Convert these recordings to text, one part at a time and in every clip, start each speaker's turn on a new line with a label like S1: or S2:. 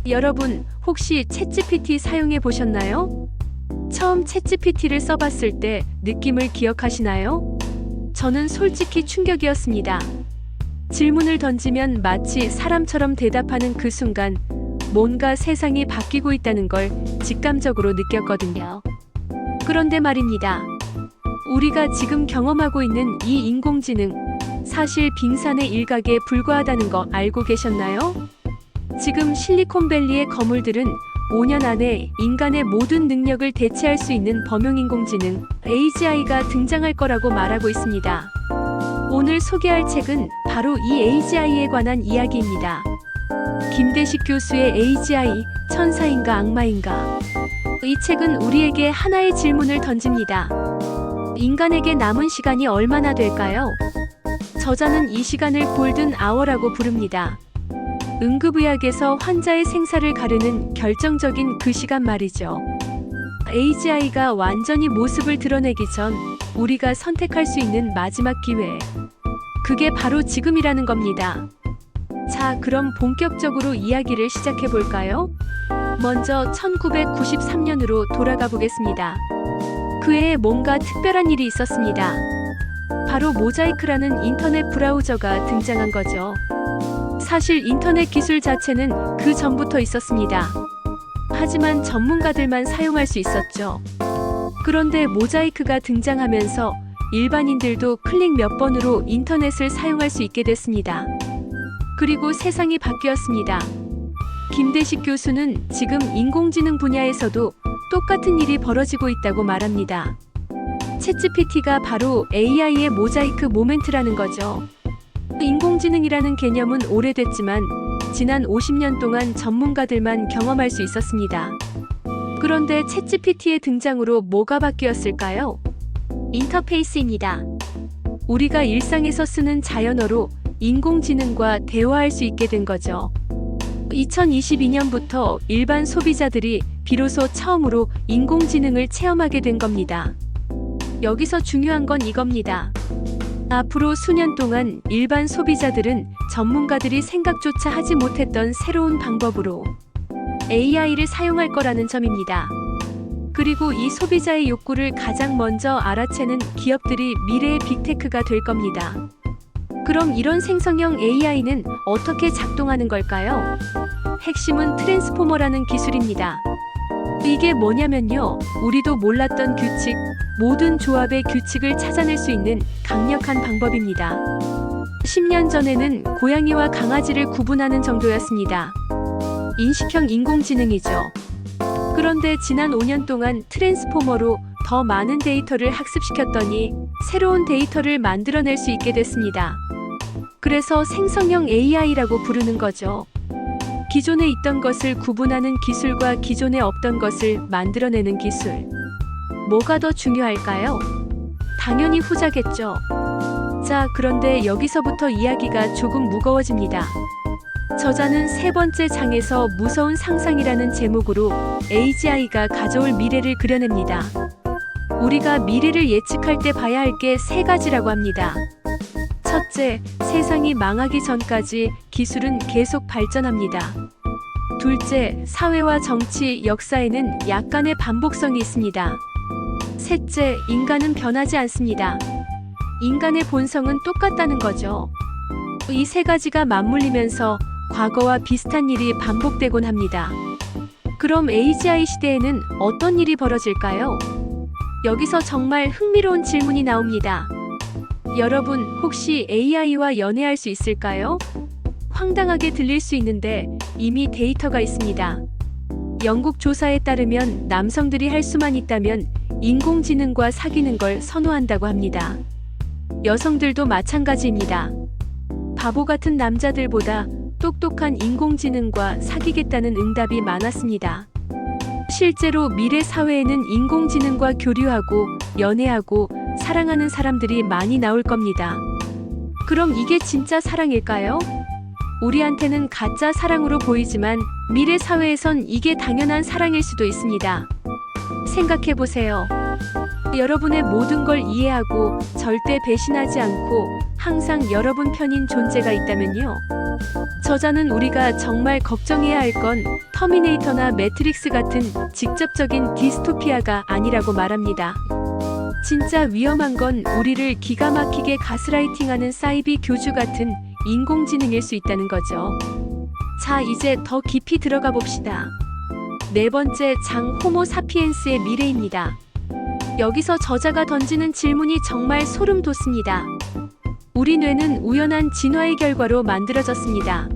S1: 여러분, 혹시 챗GPT 사용해 보셨나요? 처음 챗GPT를 써봤을 때 느낌을 기억하시나요? 저는 솔직히 충격이었습니다. 질문을 던지면 마치 사람처럼 대답하는 그 순간 뭔가 세상이 바뀌고 있다는 걸 직감적으로 느꼈거든요. 그런데 말입니다. 우리가 지금 경험하고 있는 이 인공지능, 사실 빙산의 일각에 불과하다는 거 알고 계셨나요? 지금 실리콘밸리의 거물들은 5년 안에 인간의 모든 능력을 대체할 수 있는 범용인공지능 AGI가 등장할 거라고 말하고 있습니다. 오늘 소개할 책은 바로 이 AGI에 관한 이야기입니다. 김대식 교수의 AGI, 천사인가 악마인가? 이 책은 우리에게 하나의 질문을 던집니다. 인간에게 남은 시간이 얼마나 될까요? 저자는 이 시간을 골든 아워라고 부릅니다. 응급의학에서 환자의 생사를 가르는 결정적인 그 시간 말이죠. AGI가 완전히 모습을 드러내기 전 우리가 선택할 수 있는 마지막 기회. 그게 바로 지금이라는 겁니다. 자, 그럼 본격적으로 이야기를 시작해 볼까요? 먼저 1993년으로 돌아가 보겠습니다. 그 해에 뭔가 특별한 일이 있었습니다. 바로 모자이크라는 인터넷 브라우저가 등장한 거죠. 사실 인터넷 기술 자체는 그 전부터 있었습니다. 하지만 전문가들만 사용할 수 있었죠. 그런데 모자이크가 등장하면서 일반인들도 클릭 몇 번으로 인터넷을 사용할 수 있게 됐습니다. 그리고 세상이 바뀌었습니다. 김대식 교수는 지금 인공지능 분야에서도 똑같은 일이 벌어지고 있다고 말합니다. 챗GPT가 바로 AI의 모자이크 모멘트라는 거죠. 인공지능이라는 개념은 오래됐지만 지난 50년 동안 전문가들만 경험할 수 있었습니다. 그런데 챗GPT의 등장으로 뭐가 바뀌었을까요? 인터페이스입니다. 우리가 일상에서 쓰는 자연어로 인공지능과 대화할 수 있게 된 거죠. 2022년부터 일반 소비자들이 비로소 처음으로 인공지능을 체험하게 된 겁니다. 여기서 중요한 건 이겁니다. 앞으로 수년 동안 일반 소비자들은 전문가들이 생각조차 하지 못했던 새로운 방법으로 AI를 사용할 거라는 점입니다. 그리고 이 소비자의 욕구를 가장 먼저 알아채는 기업들이 미래의 빅테크가 될 겁니다. 그럼 이런 생성형 AI는 어떻게 작동하는 걸까요? 핵심은 트랜스포머라는 기술입니다. 이게 뭐냐면요, 우리도 몰랐던 규칙, 모든 조합의 규칙을 찾아낼 수 있는 강력한 방법입니다. 10년 전에는 고양이와 강아지를 구분하는 정도였습니다. 인식형 인공지능이죠. 그런데 지난 5년 동안 트랜스포머로 더 많은 데이터를 학습시켰더니 새로운 데이터를 만들어낼 수 있게 됐습니다. 그래서 생성형 AI라고 부르는 거죠. 기존에 있던 것을 구분하는 기술과 기존에 없던 것을 만들어내는 기술. 뭐가 더 중요할까요? 당연히 후자겠죠. 자, 그런데 여기서부터 이야기가 조금 무거워집니다. 저자는 세 번째 장에서 무서운 상상이라는 제목으로 AGI가 가져올 미래를 그려냅니다. 우리가 미래를 예측할 때 봐야 할 게 세 가지라고 합니다. 첫째, 세상이 망하기 전까지 기술은 계속 발전합니다. 둘째, 사회와 정치, 역사에는 약간의 반복성이 있습니다. 셋째, 인간은 변하지 않습니다. 인간의 본성은 똑같다는 거죠. 이 세 가지가 맞물리면서 과거와 비슷한 일이 반복되곤 합니다. 그럼 AGI 시대에는 어떤 일이 벌어질까요? 여기서 정말 흥미로운 질문이 나옵니다. 여러분, 혹시 AI와 연애할 수 있을까요? 황당하게 들릴 수 있는데 이미 데이터가 있습니다. 영국 조사에 따르면 남성들이 할 수만 있다면 인공지능과 사귀는 걸 선호한다고 합니다. 여성들도 마찬가지입니다. 바보 같은 남자들보다 똑똑한 인공지능과 사귀겠다는 응답이 많았습니다. 실제로 미래 사회에는 인공지능과 교류하고 연애하고 사랑하는 사람들이 많이 나올 겁니다. 그럼 이게 진짜 사랑일까요? 우리한테는 가짜 사랑으로 보이지만 미래 사회에선 이게 당연한 사랑일 수도 있습니다. 생각해보세요. 여러분의 모든 걸 이해하고 절대 배신하지 않고 항상 여러분 편인 존재가 있다면요. 저자는 우리가 정말 걱정해야 할 건 터미네이터나 매트릭스 같은 직접적인 디스토피아가 아니라고 말합니다. 진짜 위험한 건 우리를 기가 막히게 가스라이팅하는 사이비 교주 같은 인공지능일 수 있다는 거죠. 자, 이제 더 깊이 들어가 봅시다. 네 번째 장 호모 사피엔스의 미래입니다. 여기서 저자가 던지는 질문이 정말 소름 돋습니다. 우리 뇌는 우연한 진화의 결과로 만들어졌습니다.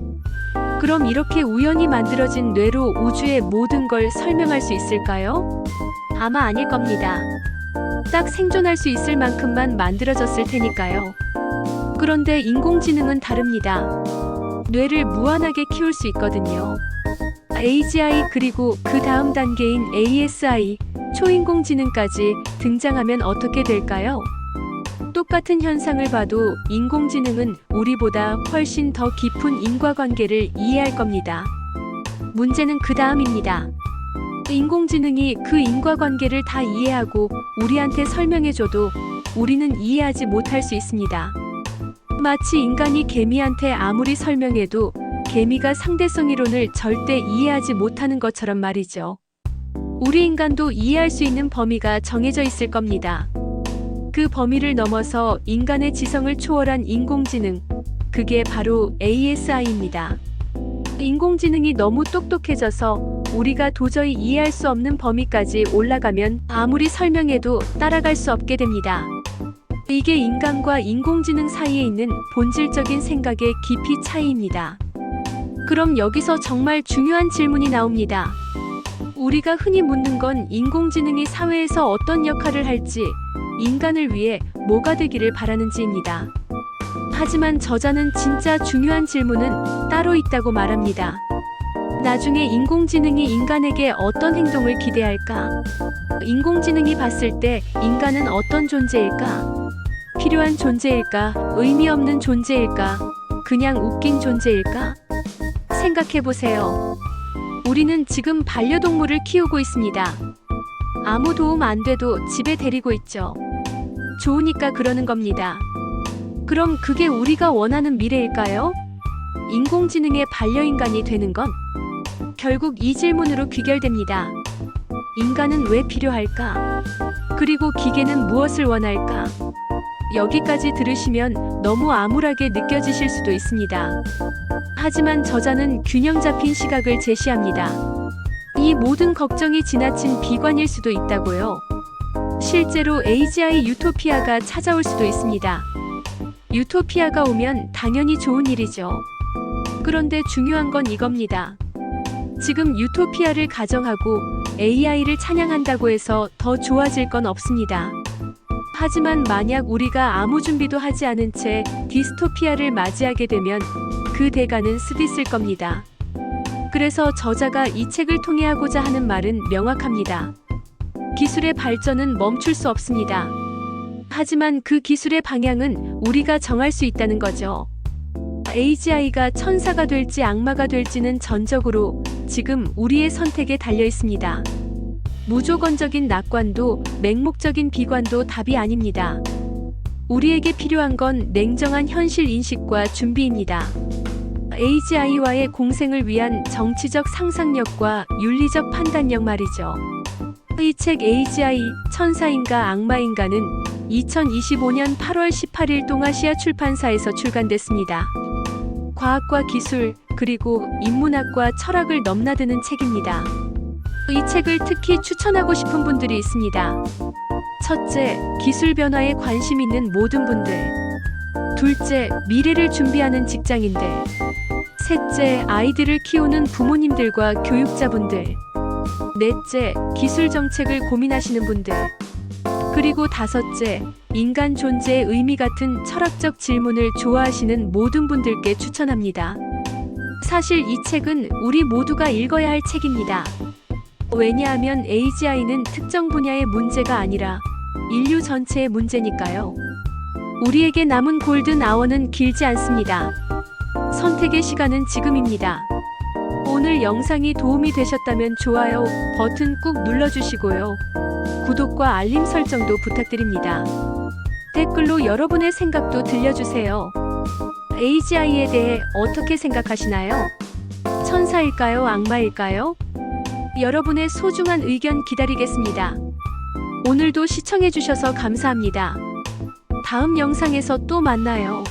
S1: 그럼 이렇게 우연히 만들어진 뇌로 우주의 모든 걸 설명할 수 있을까요? 아마 아닐 겁니다. 딱 생존할 수 있을 만큼만 만들어졌을 테니까요. 그런데 인공지능은 다릅니다. 뇌를 무한하게 키울 수 있거든요. AGI 그리고 그 다음 단계인 ASI, 초인공지능까지 등장하면 어떻게 될까요? 똑같은 현상을 봐도 인공지능은 우리보다 훨씬 더 깊은 인과관계를 이해할 겁니다. 문제는 그 다음입니다. 인공지능이 그 인과관계를 다 이해하고 우리한테 설명해줘도 우리는 이해하지 못할 수 있습니다. 마치 인간이 개미한테 아무리 설명해도 개미가 상대성 이론을 절대 이해하지 못하는 것처럼 말이죠. 우리 인간도 이해할 수 있는 범위가 정해져 있을 겁니다. 그 범위를 넘어서 인간의 지성을 초월한 인공지능, 그게 바로 ASI입니다. 인공지능이 너무 똑똑해져서 우리가 도저히 이해할 수 없는 범위까지 올라가면 아무리 설명해도 따라갈 수 없게 됩니다. 이게 인간과 인공지능 사이에 있는 본질적인 생각의 깊이 차이입니다. 그럼 여기서 정말 중요한 질문이 나옵니다. 우리가 흔히 묻는 건 인공지능이 사회에서 어떤 역할을 할지, 인간을 위해 뭐가 되기를 바라는지입니다. 하지만 저자는 진짜 중요한 질문은 따로 있다고 말합니다. 나중에 인공지능이 인간에게 어떤 행동을 기대할까? 인공지능이 봤을 때 인간은 어떤 존재일까? 필요한 존재일까? 의미 없는 존재일까? 그냥 웃긴 존재일까? 생각해보세요. 우리는 지금 반려동물을 키우고 있습니다. 아무 도움 안 돼도 집에 데리고 있죠. 좋으니까 그러는 겁니다. 그럼 그게 우리가 원하는 미래일까요? 인공지능의 반려인간이 되는 건? 결국 이 질문으로 귀결됩니다. 인간은 왜 필요할까? 그리고 기계는 무엇을 원할까? 여기까지 들으시면 너무 암울하게 느껴지실 수도 있습니다. 하지만 저자는 균형 잡힌 시각을 제시합니다. 이 모든 걱정이 지나친 비관일 수도 있다고요. 실제로 AGI 유토피아가 찾아올 수도 있습니다. 유토피아가 오면 당연히 좋은 일이죠. 그런데 중요한 건 이겁니다. 지금 유토피아를 가정하고 AI를 찬양한다고 해서 더 좋아질 건 없습니다. 하지만 만약 우리가 아무 준비도 하지 않은 채 디스토피아를 맞이하게 되면 그 대가는 쓰디쓸 겁니다. 그래서 저자가 이 책을 통해 하고자 하는 말은 명확합니다. 기술의 발전은 멈출 수 없습니다. 하지만 그 기술의 방향은 우리가 정할 수 있다는 거죠. AGI가 천사가 될지 악마가 될지는 전적으로 지금 우리의 선택에 달려 있습니다. 무조건적인 낙관도 맹목적인 비관도 답이 아닙니다. 우리에게 필요한 건 냉정한 현실 인식과 준비입니다. AGI와의 공생을 위한 정치적 상상력과 윤리적 판단력 말이죠. 이 책 AGI 천사인가 악마인가는 2025년 8월 18일 동아시아 출판사에서 출간됐습니다. 과학과 기술, 그리고 인문학과 철학을 넘나드는 책입니다. 이 책을 특히 추천하고 싶은 분들이 있습니다. 첫째, 기술 변화에 관심 있는 모든 분들. 둘째, 미래를 준비하는 직장인들. 셋째, 아이들을 키우는 부모님들과 교육자분들. 넷째, 기술 정책을 고민하시는 분들. 그리고 다섯째, 인간 존재의 의미 같은 철학적 질문을 좋아하시는 모든 분들께 추천합니다. 사실 이 책은 우리 모두가 읽어야 할 책입니다. 왜냐하면 AGI는 특정 분야의 문제가 아니라 인류 전체의 문제니까요. 우리에게 남은 골든 아워는 길지 않습니다. 선택의 시간은 지금입니다. 오늘 영상이 도움이 되셨다면 좋아요 버튼 꾹 눌러주시고요. 구독과 알림 설정도 부탁드립니다. 댓글로 여러분의 생각도 들려주세요. AGI에 대해 어떻게 생각하시나요? 천사일까요? 악마일까요? 여러분의 소중한 의견 기다리겠습니다. 오늘도 시청해주셔서 감사합니다. 다음 영상에서 또 만나요.